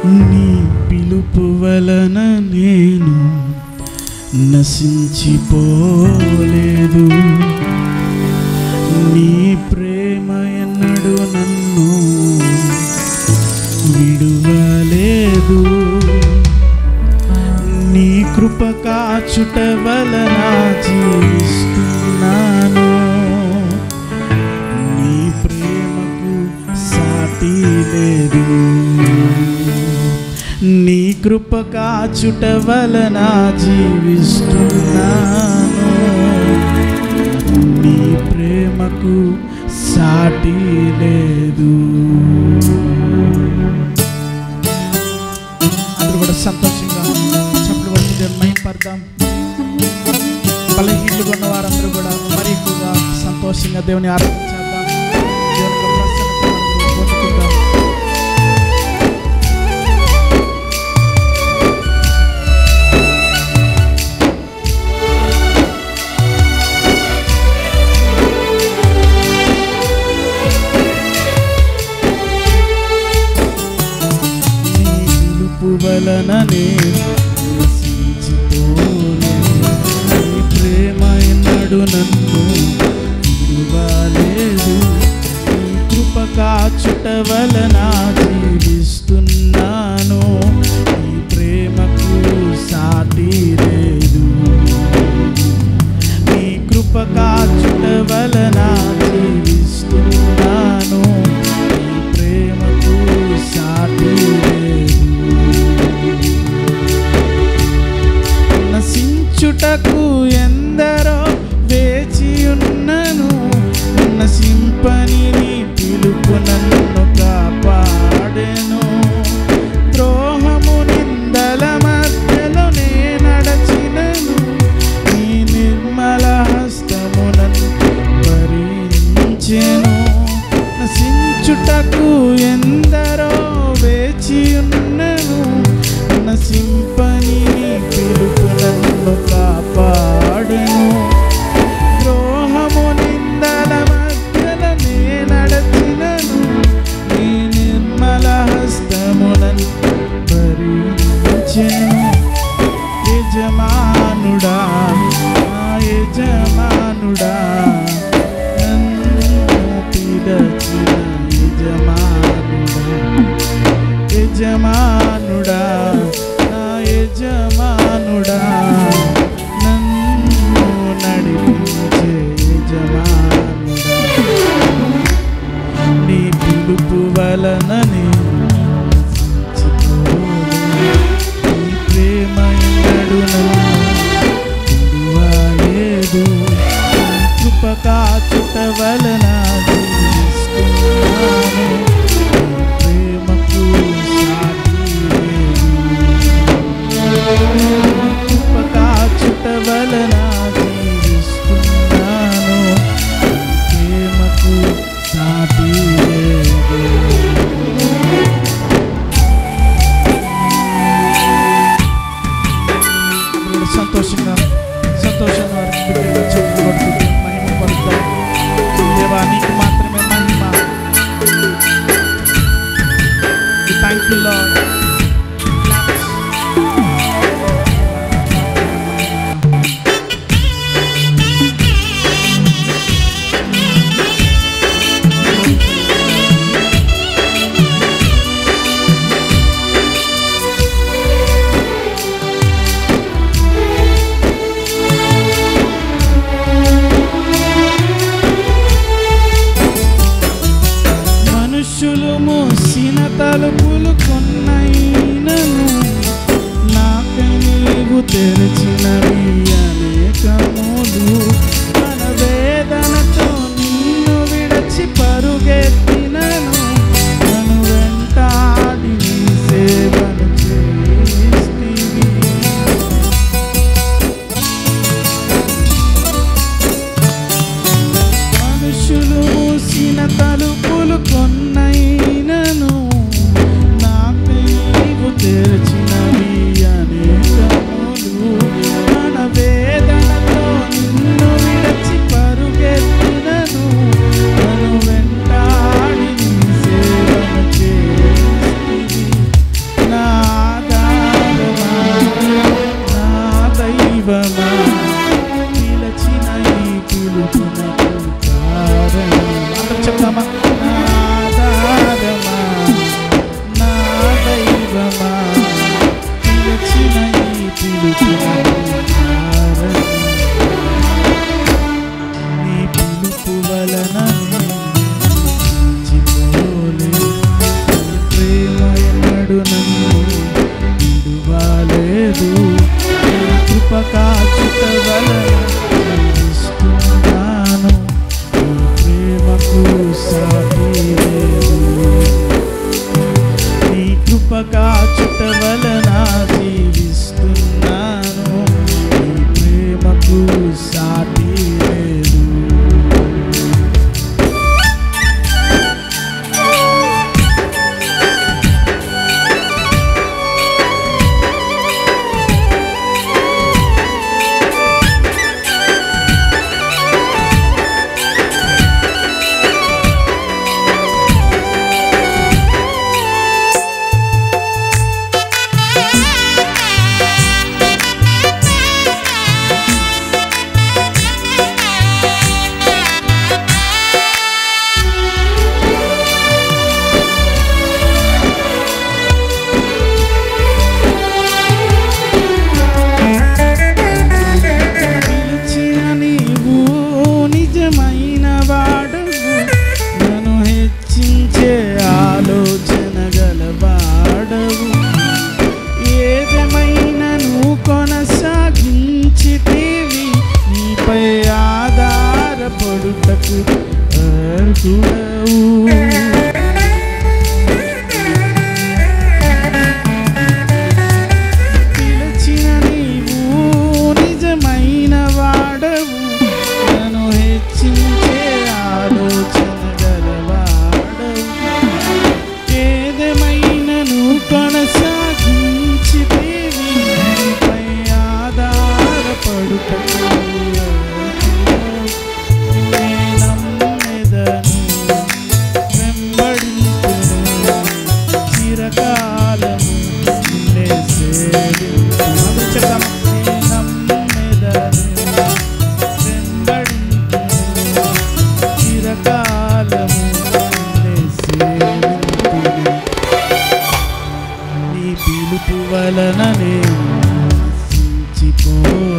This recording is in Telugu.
నీ పిలుపు వలన నేను నశించిపోలేదు. నీ ప్రేమ ఎన్నడూ నన్ను విడువలేదు. నీ కృప కాచుట వలన జీవిస్తున్నాను. నీ ప్రేమకు సాటి లేదు. నీ కృప కాచుట వలన జీవిస్తున్నాను. నీ ప్రేమకు సాటి లేదు. అందరూ కూడా సంతోషంగా చప్పుడు వచ్చి మహిమపడదాం. బలహీనులుగా ఉన్న వారందరూ కూడా మరి ఎక్కువగా సంతోషంగా దేవుని ఆరాధించేద్దాం. దేవుని యొక్క ప్రసన్నతను పొందుకుందాం. వలన నశించిపోలేదు. నీ ప్రేమ ఎన్నడూ నన్ను విడువలేదు. నీ కృప కాచుట వలన జీవిస్తున్నాను. నీ ప్రేమకు సాటి లేదు. నీ కృప కాచుట వలన జీవిస్తున్నాను. నీ ప్రేమకు సాటి లేదు. నశించుటకు ఎందరో వేచియున్నను. నశింపని నీ పిలుపు నన్ను కాపాడెను. ద్రోహము నిందల మధ్యలో నే నడచినను. నీ నిర్మల హస్తము నన్ను భరించెను. నశించుటకు ఎందరో వేచియున్నను. నశింపని నీ పిలుపు నన్ను కాపాడెను. ద్రోహము నిందల మధ్యలో నే నడచినను. నీ నిర్మల హస్తము నన్ను భరించెను. యజమానుడా నా యజమానుడా, నన్ను పిలచిన యజమానుడా, యజమానుడా నా యజమానుడా, నన్ను నడిపించే యజమానుడా. నీ పిలుపు వలన నేను నశించిపోలేదు. నీ ప్రేమ ఎన్నడూ నన్ను విడువలేదు. నీ కృప కాచుట వలన జీవిస్తున్నాను. నీ ప్రేమకు సాటి లేదు. కృప కాచుట వలన జీవిస్తున్నాను. నీ ప్రేమకు సాటి లేదు. సంతోషంగా సంతోషంగా చెప్పుకుంటూ మహిమ పడతాం. దేవా నీకు మాత్రమే మహిమ. Thank you lord. మనుషులు మూసిన తలుపులు కొన్నైనను నాకై నీవు తెరచినవి అనేకములు. మన వేదనతో నిన్ను విడచి పరుగెత్తినను. నన్ను వెంటాడి నీ సేవను చేస్తివి. మనుషులు మూసిన తలుపులు కొన్నైనను నాకై నీవు తెరచినవి అనేకములు. మన నీ పిలుపు వలన చిపోలే ప్రేమ ఎన్నడు నన్ను విడువలేదు కృప కాచుట వలన జీవిస్తున్నాను ప్రేమకు సాటి లేదు నీ కృప కాచుట వలన జీవిస్తున్నాను నీ ప్రేమకు సాటి లేదు పిలిచిన నీవు నిజమైన వాడవు నన్ను హెచ్చించే ఆలోచన గలవాడవు ఏదేమైనను కొనసాగించితివి నీపై ఆధారపడుటకు వలననే నశించిపోలేదు